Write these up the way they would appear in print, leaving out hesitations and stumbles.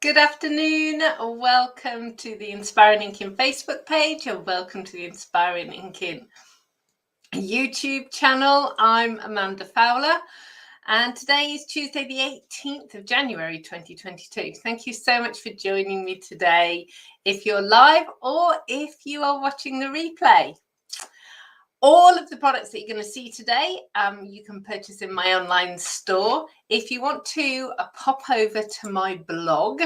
Good afternoon. Welcome to the Inspiring Inking Facebook page, and welcome to the Inspiring Inking YouTube channel. I'm Amanda Fowler, and today is Tuesday, the 18th of January 2022. Thank you so much for joining me today, if you're live or if you are watching the replay. All of the products that you're going to see today, you can purchase in my online store. If you want to pop over to my blog,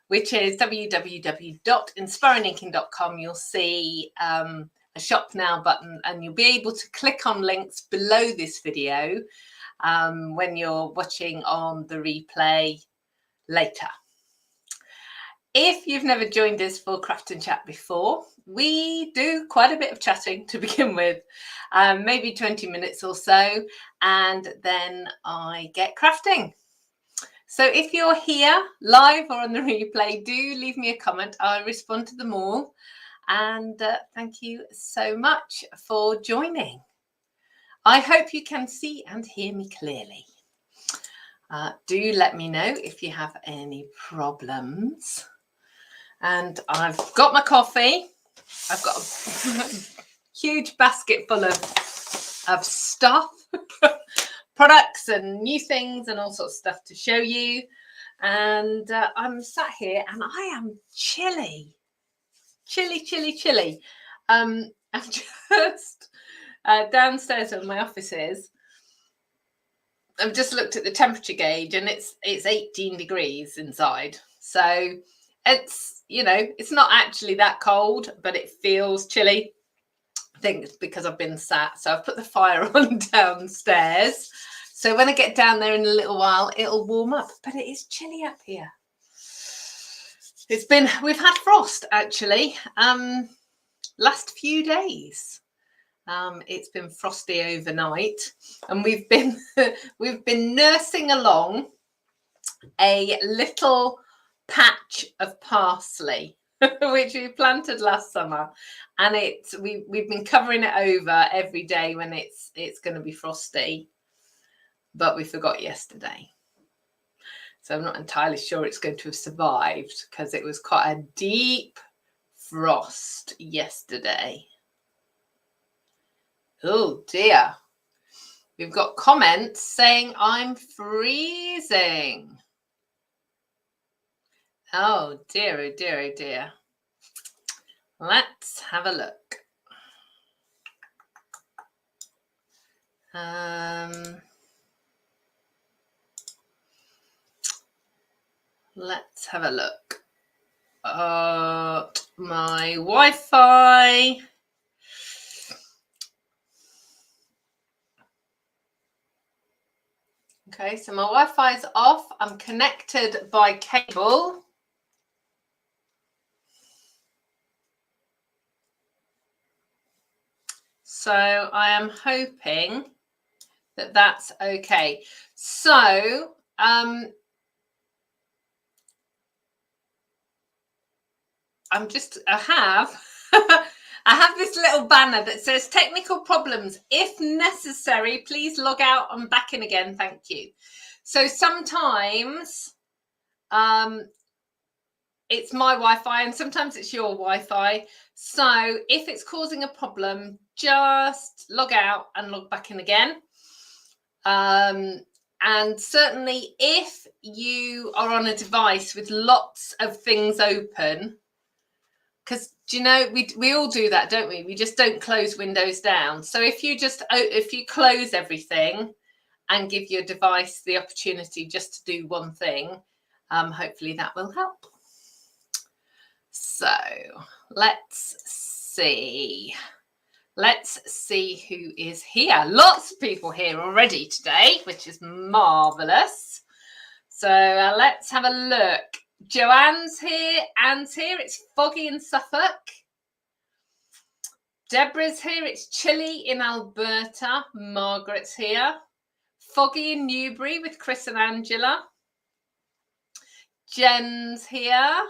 which is www.inspiringinking.com, you'll see a shop now button, and you'll be able to click on links below this video when you're watching on the replay later. If you've never joined us for Craft and Chat before, we do quite a bit of chatting to begin with, maybe 20 minutes or so, and then I get crafting. So if you're here live or on the replay, do leave me a comment. I respond to them all, and thank you so much for joining. I hope you can see and hear me clearly. Do let me know if you have any problems. And I've got my coffee. I've got a huge basket full of stuff, products and new things and all sorts of stuff to show you. And I'm sat here and I am chilly. I'm just downstairs where my office is. I've just looked at the temperature gauge and it's 18 degrees inside. So it's, you know, it's not actually that cold, but it feels chilly. I think it's because I've been sat. So I've put the fire on downstairs. So when I get down there in a little while, it'll warm up. But it is chilly up here. We've had frost actually. Last few days. It's been frosty overnight, and we've been nursing along a little patch of parsley which we planted last summer, and we've been covering it over every day when it's going to be frosty, but we forgot yesterday, so I'm not entirely sure it's going to have survived because it was quite a deep frost yesterday. Oh dear, we've got comments saying I'm freezing. Oh dear, oh dear, oh dear. Let's have a look. Let's have a look at my Wi-Fi. Okay, so my Wi-Fi is off. I'm connected by cable. So I am hoping that that's okay. So I have I have this little banner that says technical problems. If necessary, please log out and back in again. Thank you. So sometimes it's my Wi-Fi and sometimes it's your Wi-Fi. So if it's causing a problem, just log out and log back in again. And certainly if you are on a device with lots of things open, because do you know, we all do that, don't we? We just don't close windows down. So if you close everything and give your device the opportunity just to do one thing, hopefully that will help. So let's see who is here. Lots of people here already today, which is marvelous. So let's have a look. Joanne's here, Anne's here, it's foggy in Suffolk. Deborah's here, it's chilly in Alberta. Margaret's here. Foggy in Newbury with Chris and Angela. Jen's here.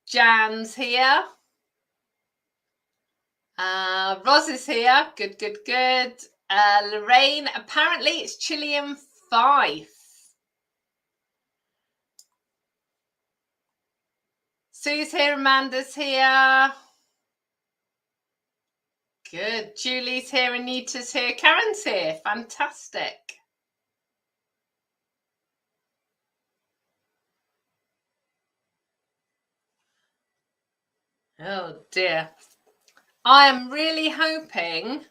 Jan's here. Roz is here. Good. Lorraine, apparently it's chilly in Fife. Sue's here, Amanda's here. Good. Julie's here, Anita's here, Karen's here. Fantastic. Oh dear. I am really hoping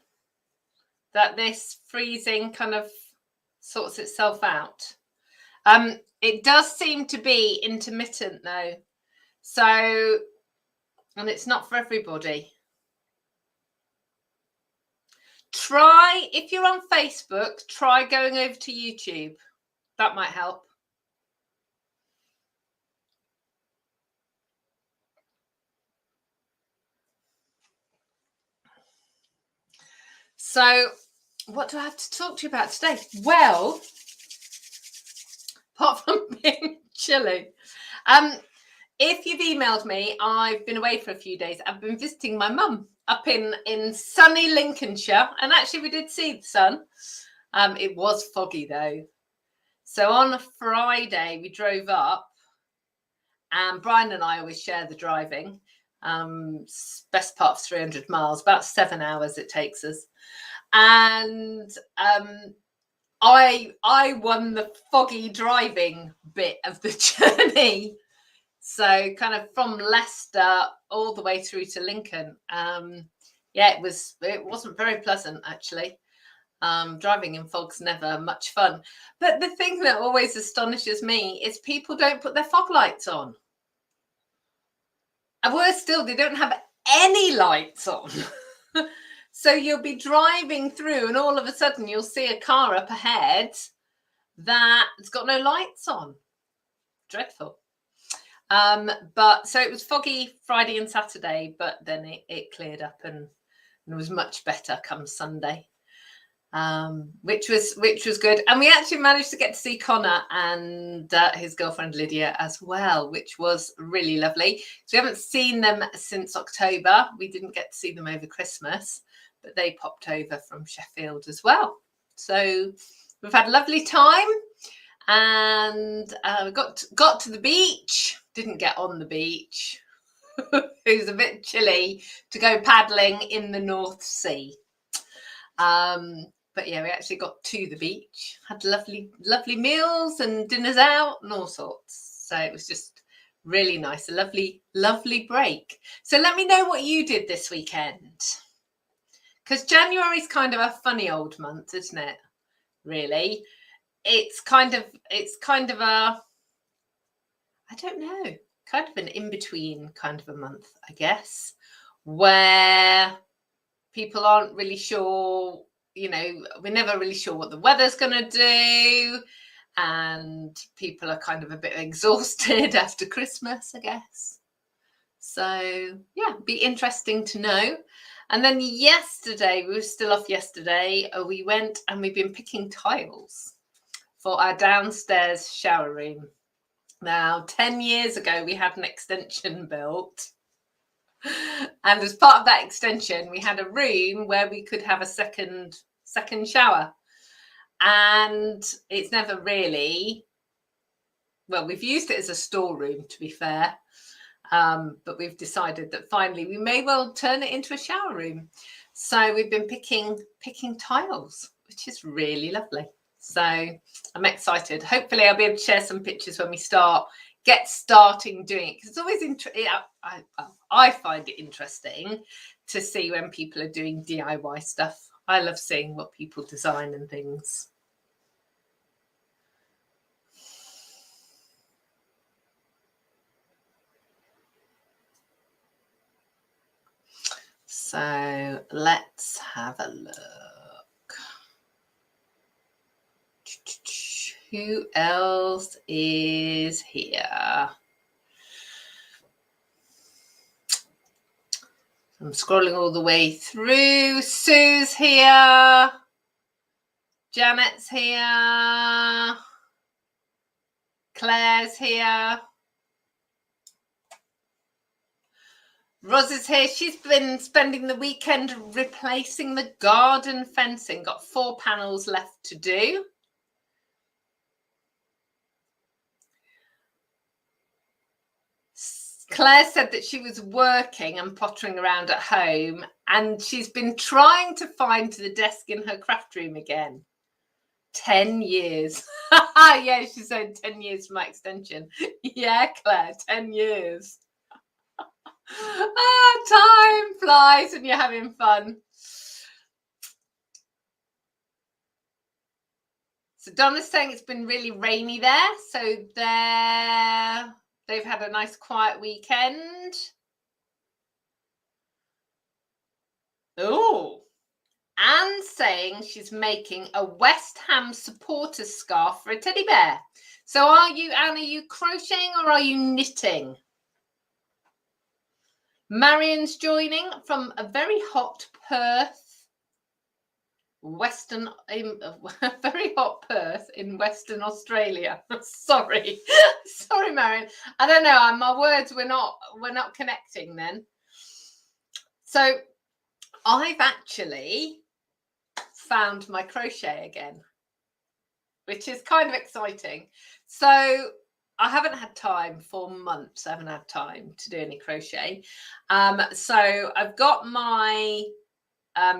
that this freezing kind of sorts itself out. It does seem to be intermittent though. So, and it's not for everybody. Try, if you're on Facebook, try going over to YouTube. That might help. So, what do I have to talk to you about today? Well, apart from being chilly. If you've emailed me, I've been away for a few days. I've been visiting my mum up in sunny Lincolnshire. And actually, we did see the sun. It was foggy, though. So on a Friday, we drove up. And Brian and I always share the driving. Best part of 300 miles, about 7 hours it takes us. And I won the foggy driving bit of the journey. So kind of from Leicester all the way through to Lincoln. Yeah, it wasn't very pleasant actually. Driving in fog's never much fun. But the thing that always astonishes me is people don't put their fog lights on. And worse still, they don't have any lights on. So you'll be driving through and all of a sudden you'll see a car up ahead that's got no lights on. Dreadful. But so it was foggy Friday and Saturday, but then it cleared up and it was much better come Sunday, which was good. And we actually managed to get to see Connor and his girlfriend Lydia as well, which was really lovely. So we haven't seen them since October. We didn't get to see them over Christmas, but they popped over from Sheffield as well. So we've had a lovely time. And we got to the beach. Didn't get on the beach. It was a bit chilly to go paddling in the North Sea. But yeah, we actually got to the beach. Had lovely meals and dinners out and all sorts. So it was just really nice. A lovely break. So let me know what you did this weekend. Because January's kind of a funny old month, isn't it? Really. It's kind of a, I don't know, kind of an in-between kind of a month, I guess, where people aren't really sure, we're never really sure what the weather's going to do. And people are kind of a bit exhausted after Christmas, I guess. So, yeah, be interesting to know. And then yesterday, we were still off yesterday, we went and we've been picking tiles for our downstairs shower room. Now, 10 years ago, we had an extension built. And as part of that extension, we had a room where we could have a second shower. And it's never really, well, we've used it as a storeroom, to be fair. But we've decided that finally we may well turn it into a shower room. So we've been picking tiles, which is really lovely. So I'm excited. Hopefully I'll be able to share some pictures when we get starting doing it. Because it's always I find it interesting to see when people are doing DIY stuff. I love seeing what people design and things. So let's have a look. Who else is here? I'm scrolling all the way through. Sue's here. Janet's here. Claire's here. Roz is here. She's been spending the weekend replacing the garden fencing. Got 4 panels left to do. Claire said that she was working and pottering around at home, and she's been trying to find the desk in her craft room again. 10 years. Yeah, she said 10 years for my extension. Yeah, Claire, 10 years. Time flies when you're having fun. So Donna's saying it's been really rainy there. So they've had a nice quiet weekend. Oh, Anne's saying she's making a West Ham supporter scarf for a teddy bear. So are you, Anne, are you crocheting or are you knitting? Marion's joining from a very hot Perth, very hot Perth in Western Australia. Sorry, sorry, Marion. I don't know. My words we're not connecting then. So I've actually found my crochet again, which is kind of exciting. So I haven't had time for months. I haven't had time to do any crochet. So I've got my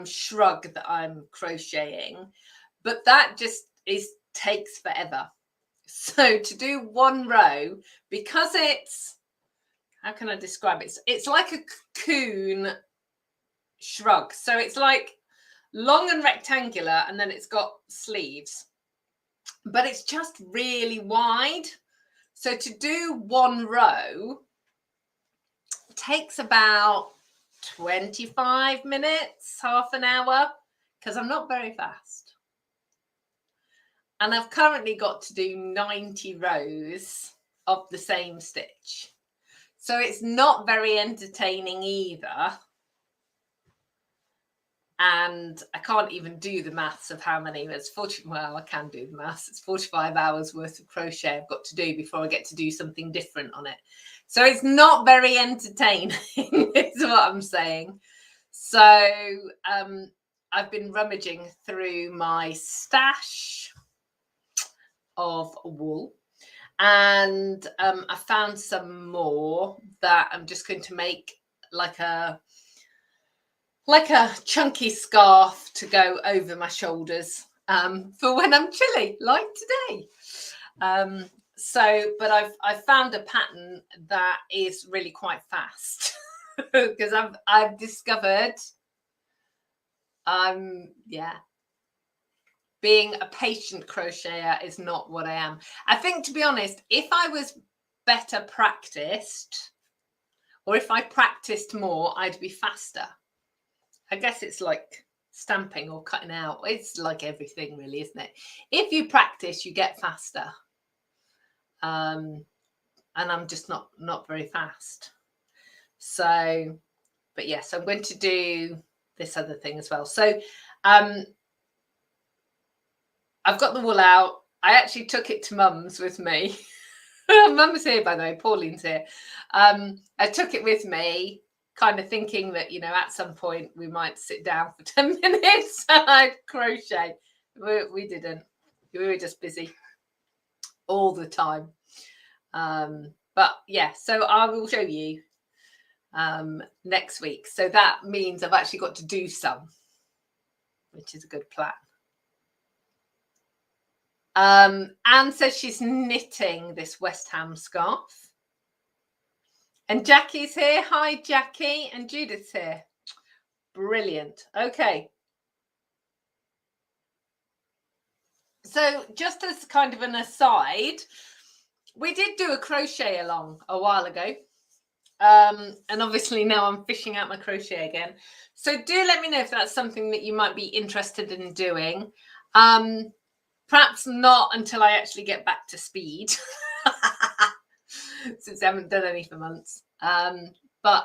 shrug that I'm crocheting, but that just takes forever. So to do one row, because it's, how can I describe it? It's like a cocoon shrug. So it's like long and rectangular, and then it's got sleeves, but it's just really wide. So to do one row takes about 25 minutes, half an hour, because I'm not very fast. And I've currently got to do 90 rows of the same stitch. So it's not very entertaining either. And I can't even do the maths of how many. It's 40. Well, I can do the maths. It's 45 hours worth of crochet I've got to do before I get to do something different on it. So it's not very entertaining, is what I'm saying. So I've been rummaging through my stash of wool, and I found some more that I'm just going to make like a chunky scarf to go over my shoulders for when I'm chilly, like today. But I've found a pattern that is really quite fast because I've discovered being a patient crocheter is not what I am. I think, to be honest, if I was better practiced, or if I practiced more, I'd be faster. I guess it's like stamping or cutting out. It's like everything, really, isn't it? If you practice, you get faster. And I'm just not very fast. So, but yes, I'm going to do this other thing as well. So I've got the wool out. I actually took it to Mum's with me. Mum's here, by the way. Pauline's here. I took it with me, kind of thinking that, at some point we might sit down for 10 minutes and I'd crochet. We didn't. We were just busy all the time. But yeah, so I will show you next week. So that means I've actually got to do some, which is a good plan. Anne says she's knitting this West Ham scarf. And Jackie's here. Hi, Jackie. And Judith's here. Brilliant. Okay. So just as kind of an aside, we did do a crochet along a while ago. And obviously now I'm fishing out my crochet again. So do let me know if that's something that you might be interested in doing. Perhaps not until I actually get back to speed, since I haven't done any for months. But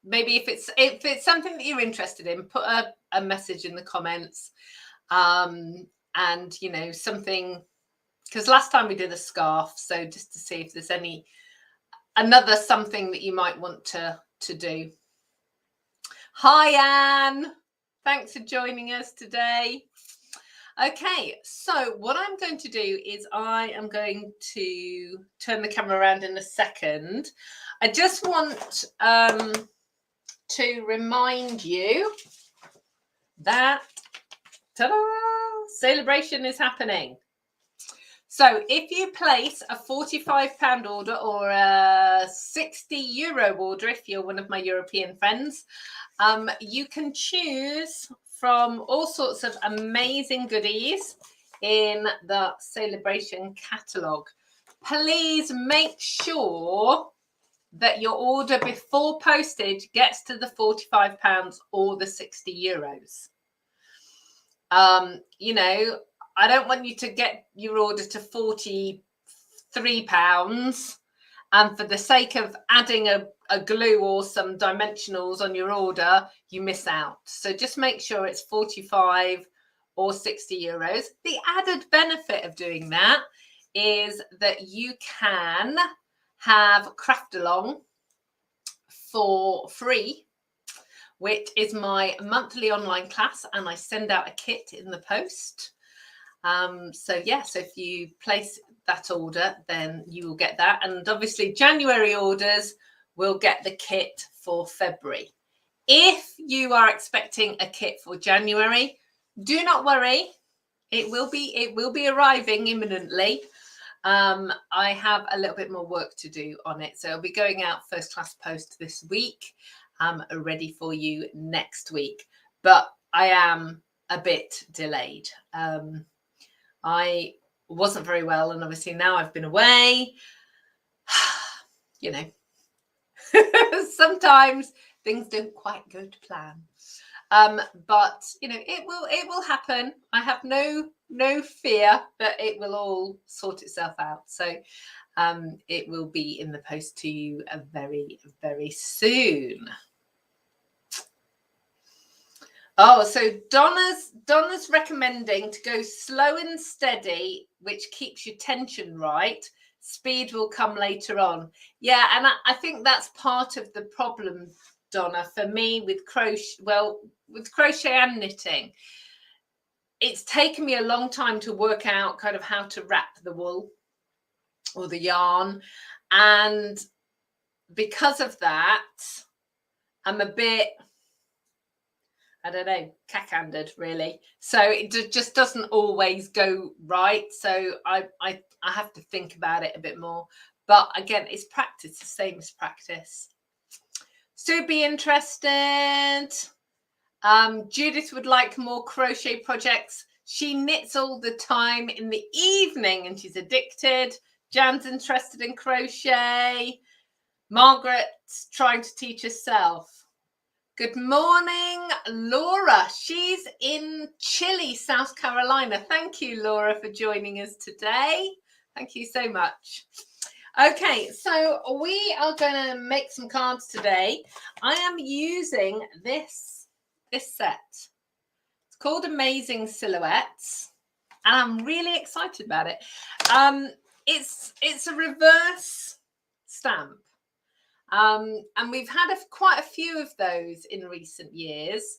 maybe if it's something that you're interested in, put a message in the comments. And something, because last time we did a scarf, so just to see if there's another something that you might want to do. Hi, Anne. Thanks for joining us today. Okay, so what I'm going to do is I am going to turn the camera around in a second. I just want to remind you that ta-da, celebration is happening. So if you place a £45 order or a €60 order, if you're one of my European friends, you can choose from all sorts of amazing goodies in the celebration catalogue. Please make sure that your order before postage gets to the £45 or the €60. You know, I don't want you to get your order to £43, and for the sake of adding a glue or some dimensionals on your order, you miss out. So just make sure it's 45 or €60. The added benefit of doing that is that you can have craft along for free, which is my monthly online class, and I send out a kit in the post. So if you place that order, then you will get that. And obviously January orders will get the kit for February. If you are expecting a kit for January, do not worry. It will be arriving imminently. I have a little bit more work to do on it. So it'll be going out first class post this week, ready for you next week. But I am a bit delayed. I wasn't very well, and obviously now I've been away. You know, sometimes things don't quite go to plan. But you know, it will happen. I have no fear that it will all sort itself out. So it will be in the post to you very, very soon. Oh, so Donna's recommending to go slow and steady, which keeps your tension right. Speed will come later on. Yeah, and I think that's part of the problem, Donna, for me with crochet. Well, with crochet and knitting, it's taken me a long time to work out kind of how to wrap the wool or the yarn. And because of that, I'm a bit, I don't know, cack-handed really. So it just doesn't always go right. So I have to think about it a bit more. But again, it's practice, the same as practice. So be interested. Judith would like more crochet projects. She knits all the time in the evening and she's addicted. Jan's interested in crochet. Margaret's trying to teach herself. Good morning, Laura. She's in Chile, South Carolina. Thank you, Laura, for joining us today. Thank you so much. Okay, so we are going to make some cards today. I am using this set. It's called Amazing Silhouettes, and I'm really excited about it. It's a reverse stamp. And we've had quite a few of those in recent years,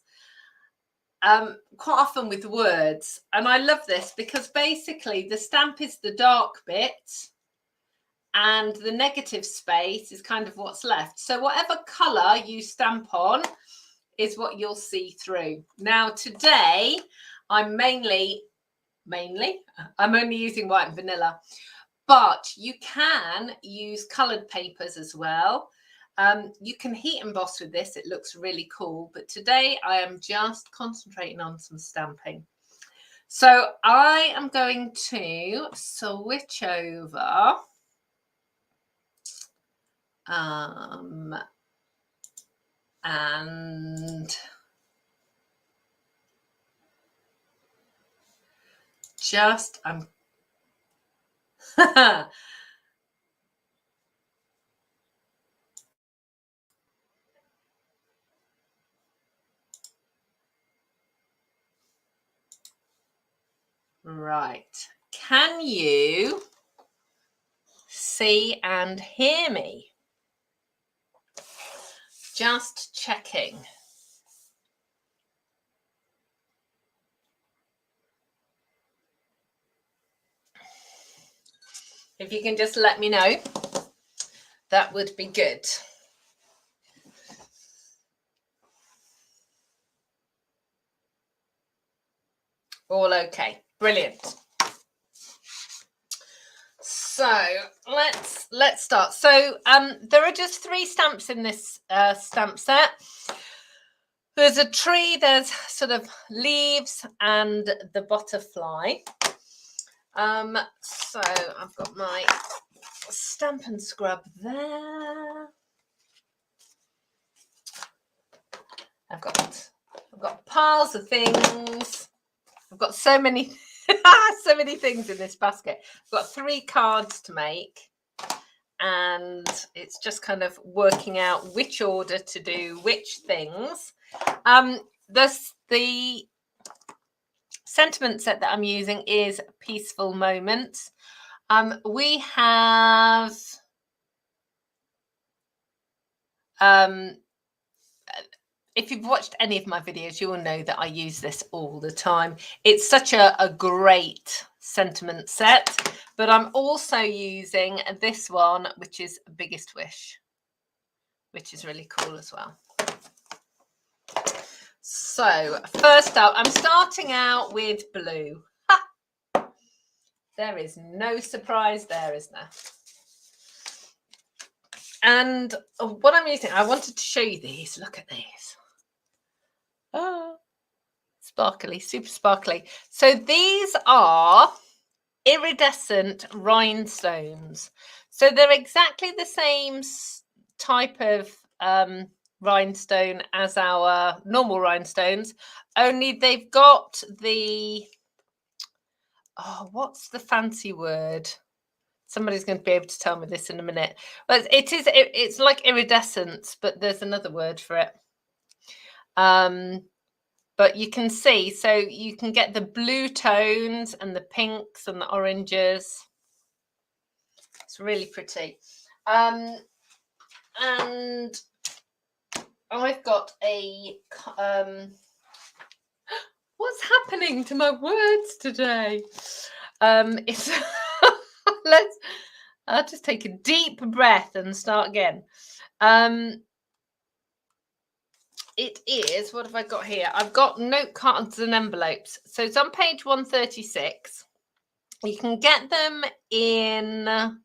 quite often with words. And I love this because basically the stamp is the dark bit and the negative space is kind of what's left. So whatever colour you stamp on is what you'll see through. Now today, I'm only using white and vanilla, but you can use coloured papers as well. You can heat emboss with this. It looks really cool. But today I am just concentrating on some stamping. So I am going to switch over. And just right. Can you see and hear me? Just checking. If you can just let me know, that would be good. All okay, brilliant. So let's start. So there are just 3 stamps in this stamp set. There's a tree, there's sort of leaves, and the butterfly. So I've got my Stamp and Scrub there. I've got piles of things. I've got so many so many things in this basket. I've got 3 cards to make, and it's just kind of working out which order to do which things. The sentiment set that I'm using is Peaceful Moments. We have if you've watched any of my videos, you will know that I use this all the time. It's such a great sentiment set, but I'm also using this one, which is Biggest Wish, which is really cool as well. So first up, I'm starting out with blue. Ha! There is no surprise there, is there? And what I'm using, I wanted to show you these. Look at these. Oh, sparkly, super sparkly. So these are Iridescent Rhinestones. So they're exactly the same type of rhinestone as our normal rhinestones, only they've got the, oh, what's the fancy word? Somebody's going to be able to tell me this in a minute. But it's like iridescence, but there's another word for it. But you can see, so you can get the blue tones and the pinks and the oranges. It's really pretty. And I've got a what's happening to my words today? It's I'll just take a deep breath and start again. It is, what have I got here? I've got note cards and envelopes. So it's on page 136. You can get them in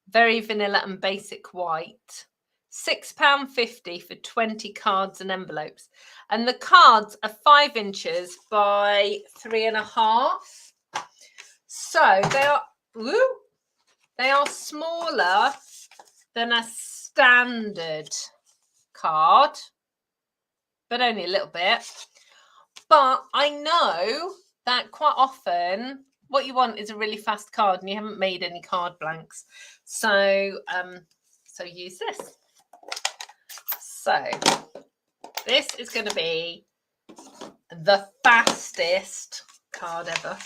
very vanilla and basic white. £6.50 for 20 cards and envelopes. And the cards are 5 inches by 3.5. So they are smaller than a standard card, but only a little bit. But I know that quite often what you want is a really fast card and you haven't made any card blanks. So use this. So this is going to be the fastest card ever.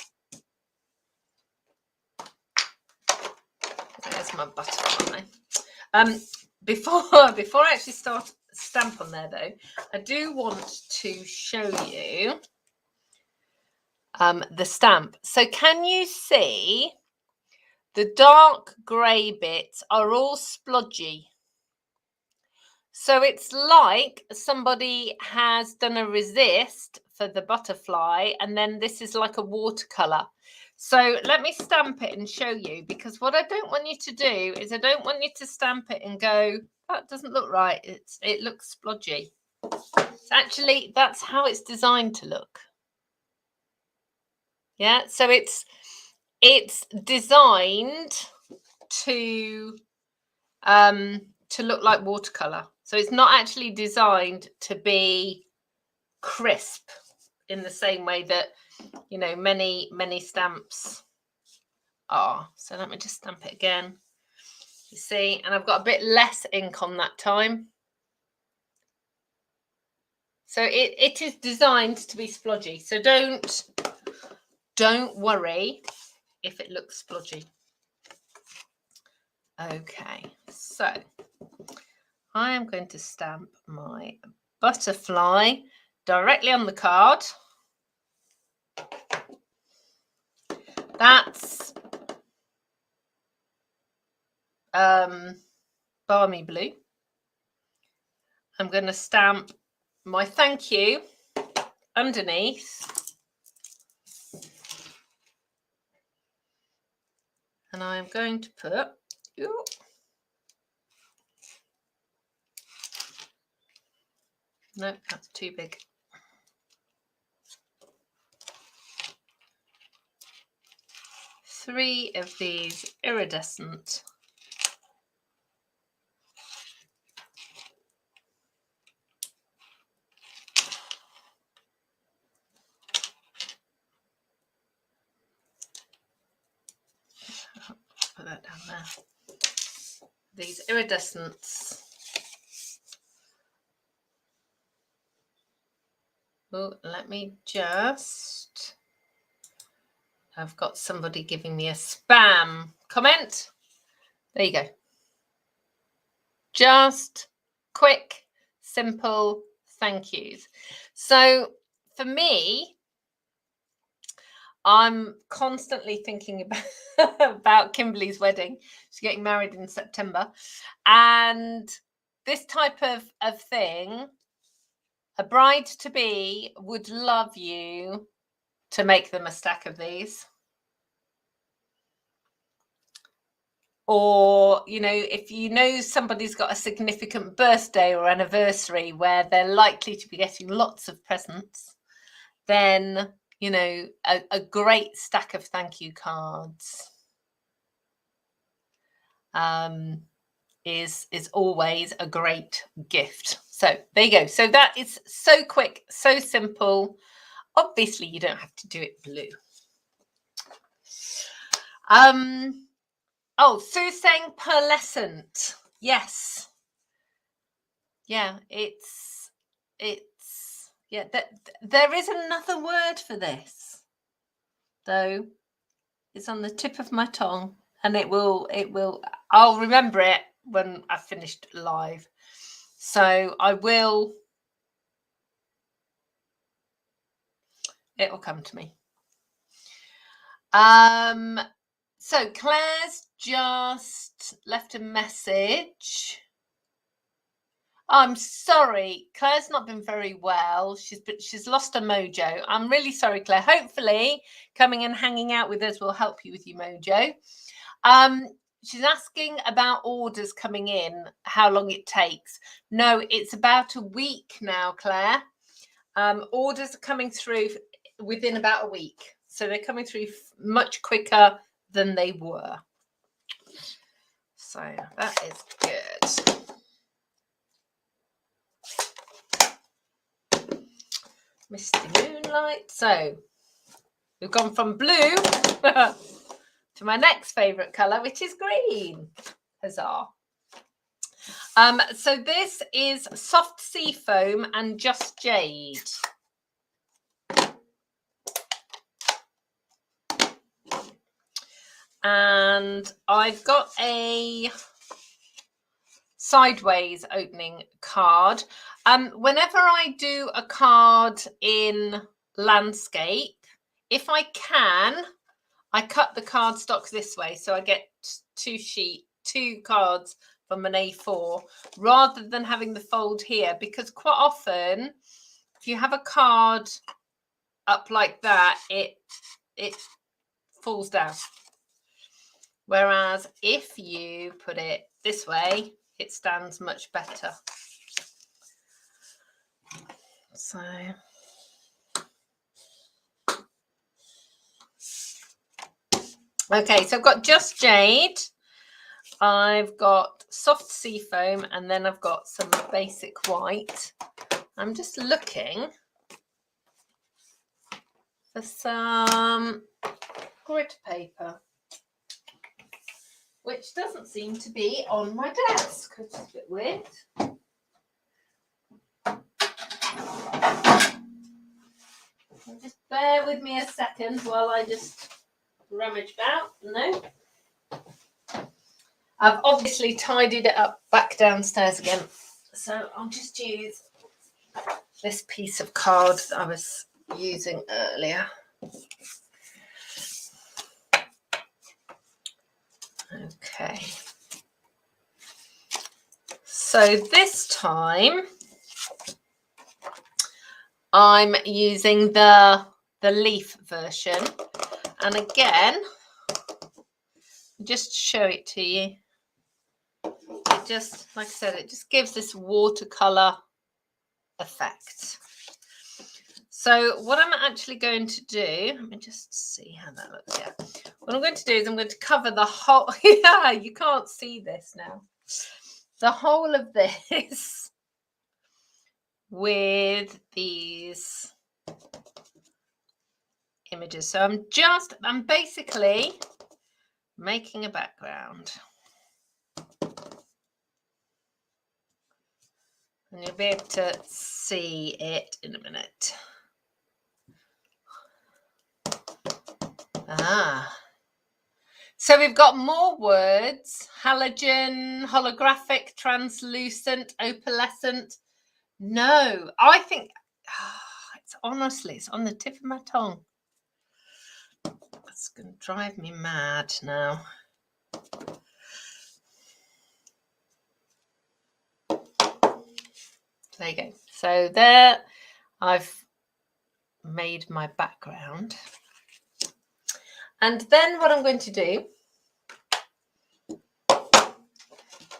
There's my butterfly. Before I actually start stamp on there though, I do want to show you the stamp. So can you see the dark grey bits are all splodgy? So it's like somebody has done a resist for the butterfly, and then this is like a watercolour. So let me stamp it and show you, because what I don't want you to do is I don't want you to stamp it and go, that doesn't look right. It looks splodgy. Actually, that's how it's designed to look. Yeah, so it's designed to look like watercolor. So it's not actually designed to be crisp in the same way that, you know, many stamps are. So let me just stamp it again. You see, and I've got a bit less ink on that time. So it is designed to be splodgy. So don't worry if it looks splodgy. Okay, so I am going to stamp my butterfly directly on the card. That's balmy blue. I'm going to stamp my thank you underneath. And I'm going to put, no, that's too big. Three of these iridescent put that down there. These iridescents. Oh, let me just. I've got somebody giving me a spam comment. There you go. Just quick, simple thank yous. So for me, I'm constantly thinking about Kimberly's wedding. She's getting married in September. And this type of thing, a bride-to-be would love you to make them a stack of these. Or, you know, if you know somebody's got a significant birthday or anniversary where they're likely to be getting lots of presents, then, you know, a great stack of thank you cards is always a great gift. So there you go. So that is so quick, so simple. Obviously, you don't have to do it blue. Oh, Sue's saying pearlescent. Yes. Yeah, it's yeah, there is another word for this, though. It's on the tip of my tongue, and I'll remember it when I've finished live. So I will, it will come to me. So Claire's just left a message. I'm sorry, Claire's not been very well. She's lost her mojo. I'm really sorry, Claire. Hopefully coming and hanging out with us will help you with your mojo. She's asking about orders coming in, how long it takes. No, it's about a week now, Claire. Orders are coming through within about a week. So they're coming through much quicker than they were. So that is good. Misty Moonlight. So we've gone from blue to my next favourite colour, which is green. Huzzah. So this is Soft Sea Foam and Just Jade. And I've got a sideways opening card. Whenever I do a card in landscape, if I can, I cut the cardstock this way, so I get two cards from an A4 rather than having the fold here, because quite often if you have a card up like that, it falls down. Whereas if you put it this way, it stands much better. So okay, so I've got Just Jade, I've got Soft Sea Foam, and then I've got some basic white. I'm just looking for some grit paper, which doesn't seem to be on my desk, which is a bit weird. Just bear with me a second while I just rummage about. No. I've obviously tidied it up back downstairs again. So I'll just use this piece of card that I was using earlier. Okay. So this time I'm using the leaf version, and again, just show it to you. It just, like I said, it just gives this watercolor effect. So what I'm actually going to do, let me just see how that looks. Yeah, what I'm going to do is I'm going to cover the whole. Yeah, you can't see this now. The whole of this with these images. So I'm basically making a background. And you'll be able to see it in a minute. So we've got more words: halogen, holographic, translucent, opalescent. No, I think it's honestly, it's on the tip of my tongue. It's going to drive me mad now. There you go. So there, I've made my background. And then what I'm going to do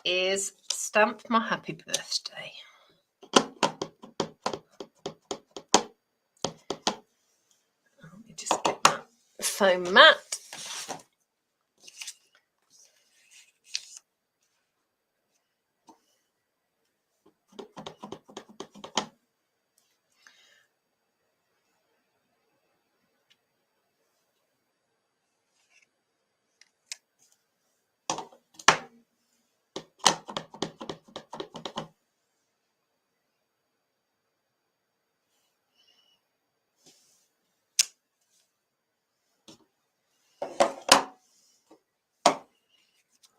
is stamp my happy birthday. Let me just get that foam mat.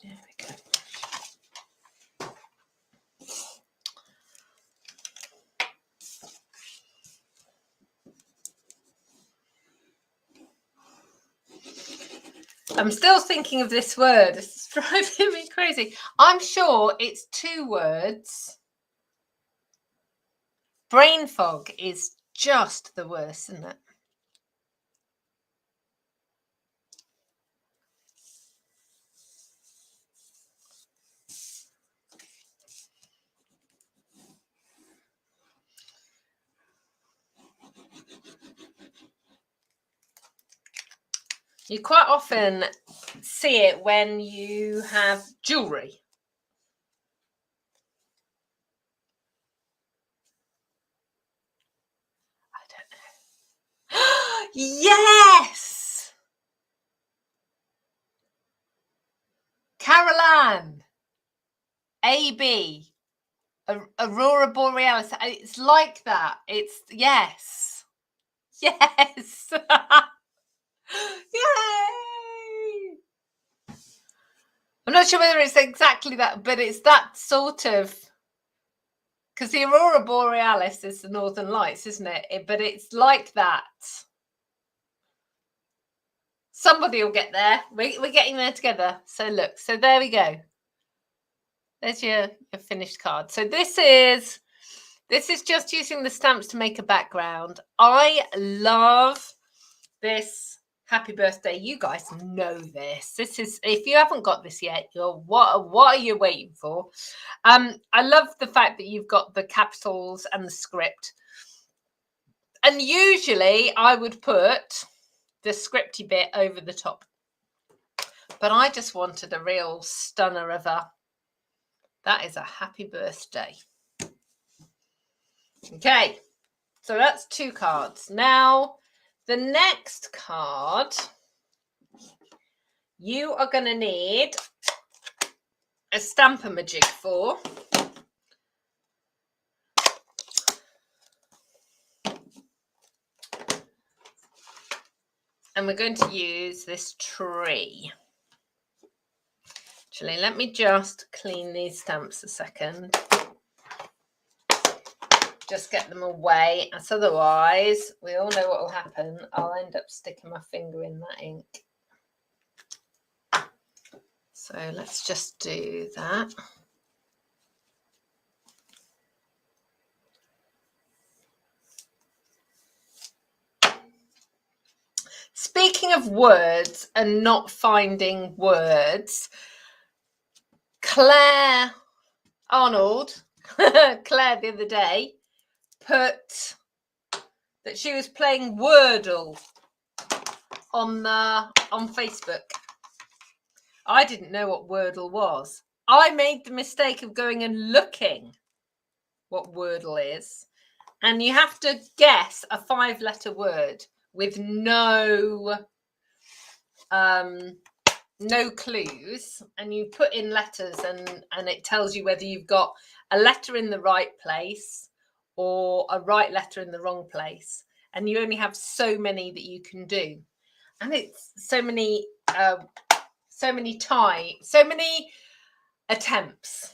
There we go. I'm still thinking of this word. It's driving me crazy. I'm sure it's 2 words. Brain fog is just the worst, isn't it? You quite often see it when you have jewellery. I don't know. Yes! Caroline. AB. Aurora Borealis. It's like that. It's, yes. Yes. Yay! I'm not sure whether it's exactly that, but it's that sort of, because the Aurora Borealis is the Northern Lights, isn't it? But it's like that. Somebody will get there. We're getting there together. So look, so there we go. There's your finished card. So this is just using the stamps to make a background. I love this happy birthday. You guys know this. This is, if you haven't got this yet, what are you waiting for? I love the fact that you've got the capitals and the script. And usually I would put the scripty bit over the top. But I just wanted a real stunner of that is a happy birthday. Okay, so that's 2 cards. Now, the next card, you are going to need a Stamp-a-ma-jig for. And we're going to use this tree. Actually, let me just clean these stamps a second. Just get them away, as otherwise, we all know what will happen. I'll end up sticking my finger in that ink. So let's just do that. Talking of words and not finding words, Claire Arnold, Claire the other day, put that she was playing Wordle on Facebook. I didn't know what Wordle was. I made the mistake of going and looking what Wordle is, and you have to guess a 5-letter word with no clues, and you put in letters, and it tells you whether you've got a letter in the right place or a right letter in the wrong place, and you only have so many that you can do, and it's so many attempts.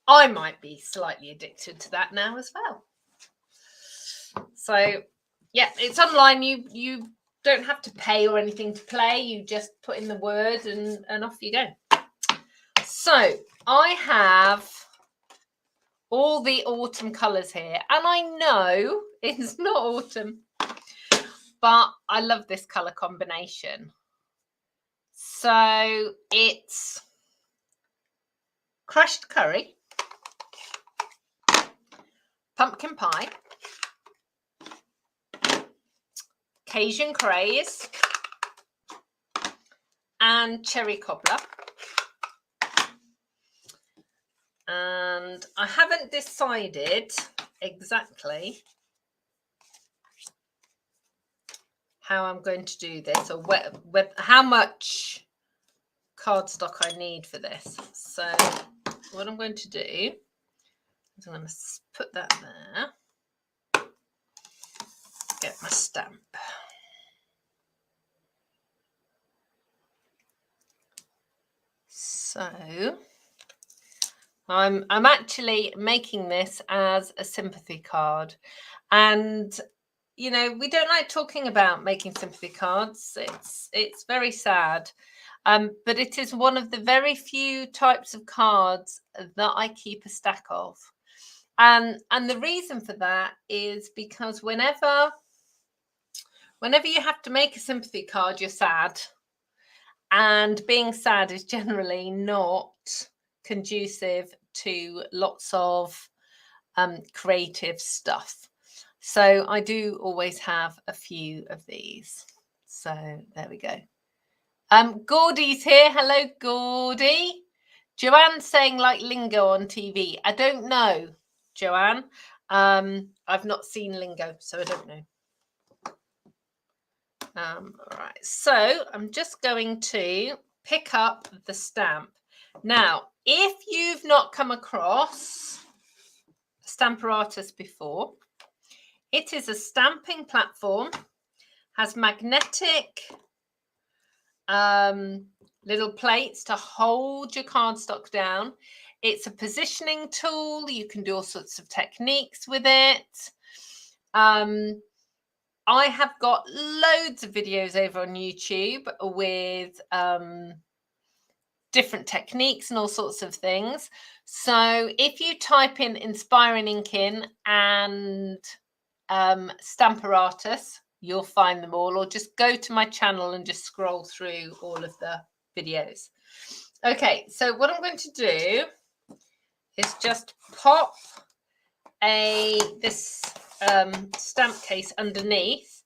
I might be slightly addicted to that now as well. So yeah, it's online. You don't have to pay or anything to play. You just put in the word and off you go. So I have all the autumn colours here, and I know it's not autumn, but I love this colour combination. So it's crushed curry, pumpkin pie, Cajun craze, and cherry cobbler. And I haven't decided exactly how I'm going to do this, or how much cardstock I need for this. So what I'm going to do is I'm going to put that there, get my stamp. So I'm actually making this as a sympathy card, and you know, we don't like talking about making sympathy cards. It's very sad, but it is one of the very few types of cards that I keep a stack of, and the reason for that is because whenever you have to make a sympathy card, you're sad, and being sad is generally not conducive to lots of creative stuff. So I do always have a few of these. So there we go. Gordy's here. Hello, Gordy. Joanne's saying like Lingo on TV. I don't know, Joanne. I've not seen Lingo, so I don't know. All right, so I'm just going to pick up the stamp. Now, if you've not come across Stamp-a-ratus before, it is a stamping platform, has magnetic little plates to hold your cardstock down. It's a positioning tool. You can do all sorts of techniques with it. I have got loads of videos over on YouTube with different techniques and all sorts of things. So if you type in Inspiring Inking and Stamp-a-ratus, you'll find them all, or just go to my channel and just scroll through all of the videos. Okay, so what I'm going to do is just pop this stamp case underneath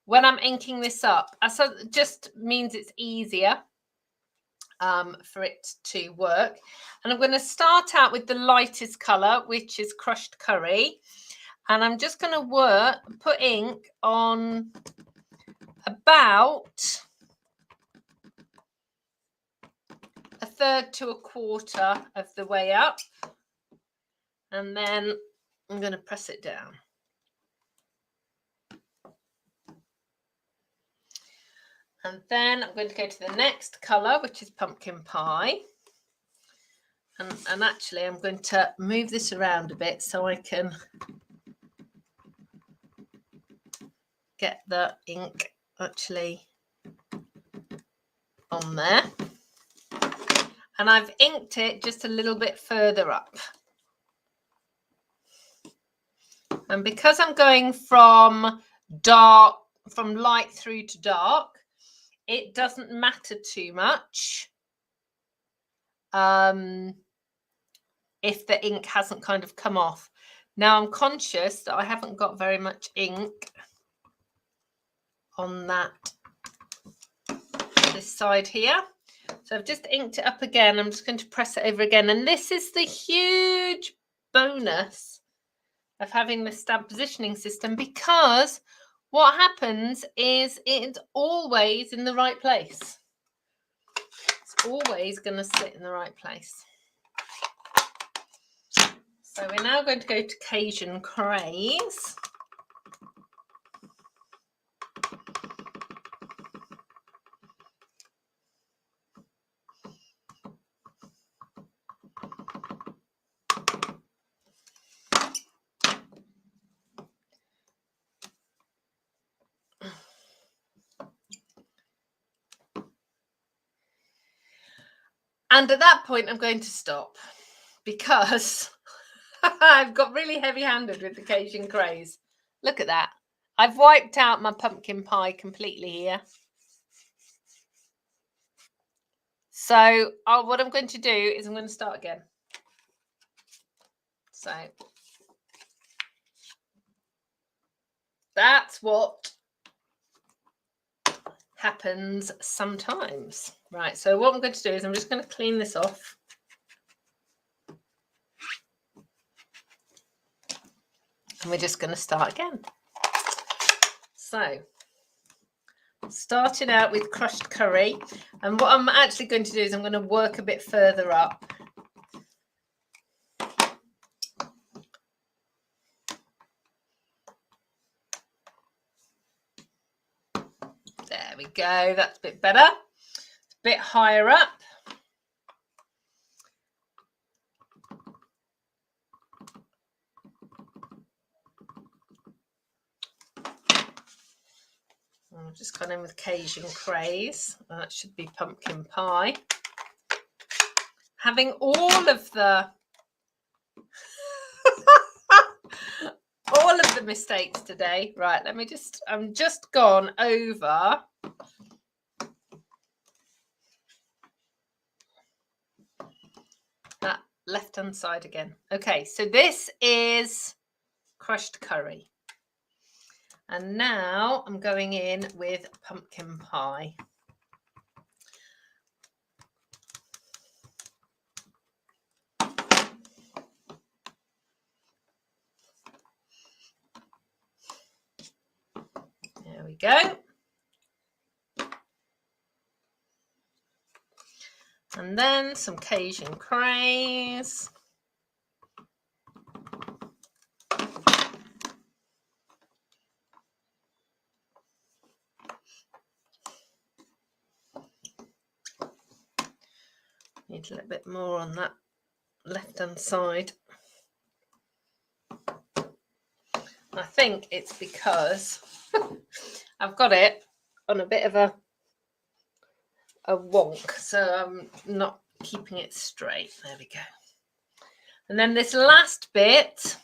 when I'm inking this up. So it just means it's easier for it to work. And I'm going to start out with the lightest colour, which is crushed curry. And I'm just going to put ink on about 1/3 to 1/4 of the way up. And then I'm going to press it down. And then I'm going to go to the next colour, which is pumpkin pie. And actually, I'm going to move this around a bit so I can get the ink actually on there. And I've inked it just a little bit further up. And because I'm going from from light through to dark. It doesn't matter too much if the ink hasn't kind of come off. Now I'm conscious that I haven't got very much ink on this side here. So I've just inked it up again. I'm just going to press it over again. And this is the huge bonus of having the stamp positioning system, because what happens is it's always in the right place. It's always going to sit in the right place. So we're now going to go to Cajun Craze. And at that point, I'm going to stop because I've got really heavy-handed with the Cajun Craze. Look at that. I've wiped out my pumpkin pie completely here. So what I'm going to do is I'm going to start again. So that's what happens sometimes. Right, so what I'm going to do is I'm just going to clean this off. And we're just going to start again. So, starting out with crushed curry. And what I'm actually going to do is I'm going to work a bit further up. There we go. That's a bit better. It's a bit higher up. I've just gone in with Cajun Craze. That should be pumpkin pie. Having all of the all of the mistakes today. Right, let me just, I'm just gone over that left-hand side again. Okay, so this is crushed curry. And now I'm going in with pumpkin pie. There we go. And then some Cajun Craze. Need a little bit more on that left-hand side. I think it's because I've got it on a bit of a wonk, so I'm not keeping it straight. There we go. And then this last bit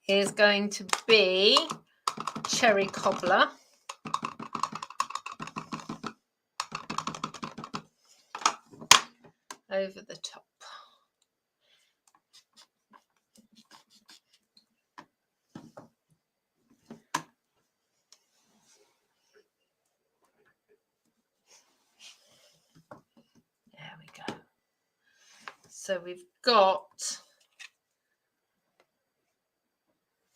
is going to be cherry cobbler. Over the top. There we go. So we've got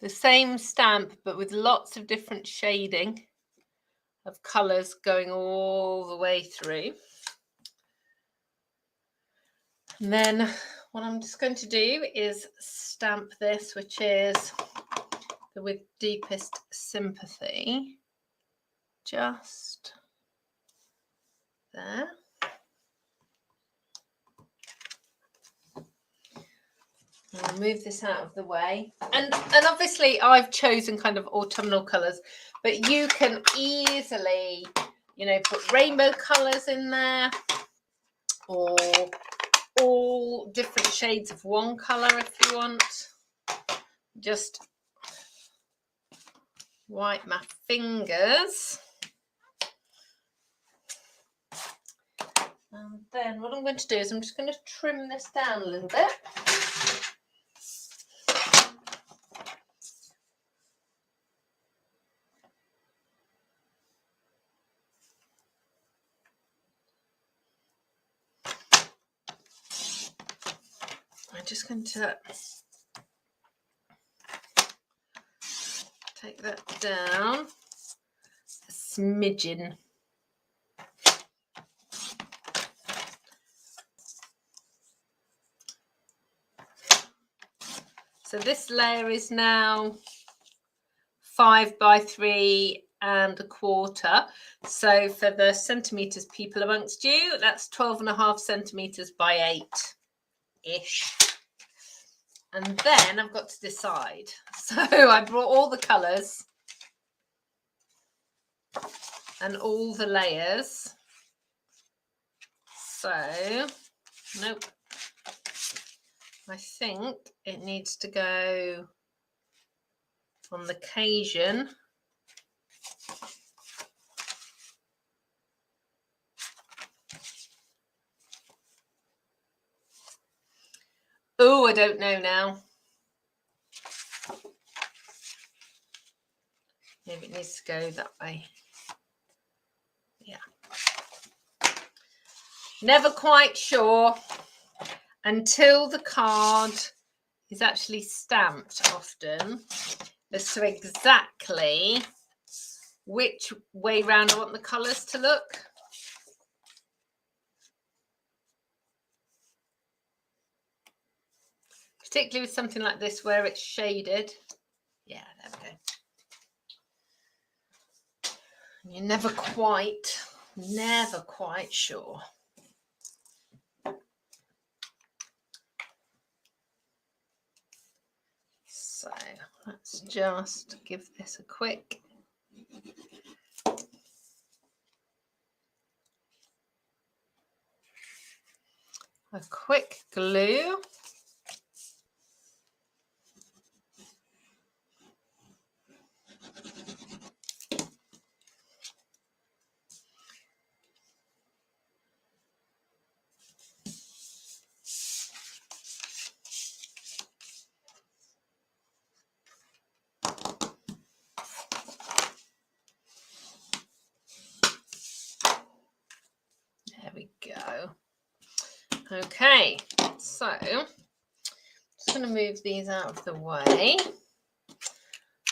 the same stamp, but with lots of different shading of colours going all the way through. And then what I'm just going to do is stamp this, which is the With Deepest Sympathy, just there. I'll move this out of the way. And obviously I've chosen kind of autumnal colours, but you can easily, you know, put rainbow colours in there, or all different shades of one colour if you want. Just wipe my fingers. And then what I'm going to do is I'm just going to trim this down a little bit. I'm just going to take that down a smidgen. So this layer is now 5 by 3 1/4. So for the centimetres people amongst you, that's 12.5 centimetres by 8-ish. And then I've got to decide. So I brought all the colours and all the layers. So, nope. I think it needs to go on the occasion. Oh, I don't know now. Maybe it needs to go that way. Yeah. Never quite sure until the card is actually stamped often as to exactly which way round I want the colours to look. Particularly with something like this where it's shaded. Yeah, there we go. You're never quite sure. So let's just give this a quick glue. There we go. Okay, so I'm just going to move these out of the way.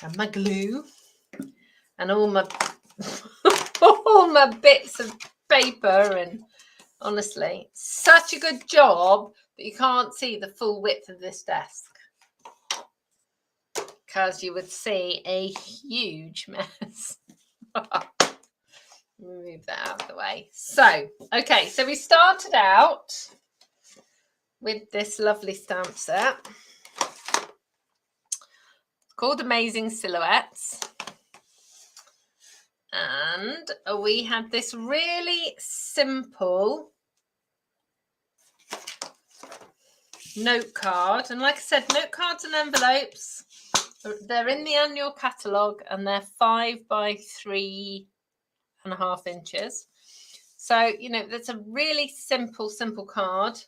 And my glue and all my all my bits of paper, and honestly, such a good job that you can't see the full width of this desk because you would see a huge mess. Move that out of the way. So, okay, so we started out with this lovely stamp set called Amazing Silhouettes. And we had this really simple note card. And like I said, note cards and envelopes, they're in the annual catalogue and they're 5 by 3.5 inches. So, you know, that's a really simple card.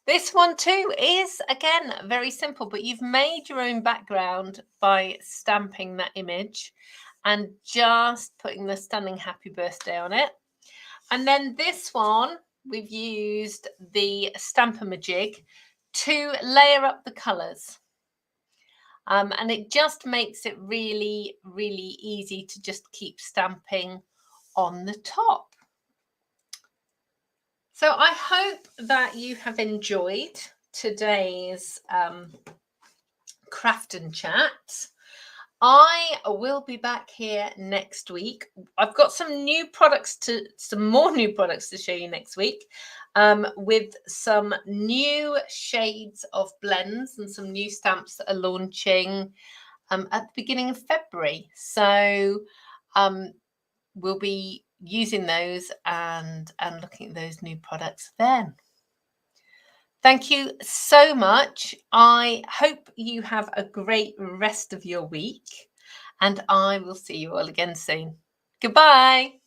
This one too is, again, very simple, but you've made your own background by stamping that image and just putting the stunning happy birthday on it. And then this one, we've used the Stampin-a-ma-jig to layer up the colours. And it just makes it really, really easy to just keep stamping on the top. So I hope that you have enjoyed today's craft and chat. I will be back here next week. I've got some more new products to show you next week, with some new shades of blends and some new stamps that are launching at the beginning of February. So we'll be using those and looking at those new products then. Thank you so much. I hope you have a great rest of your week, and I will see you all again soon. Goodbye.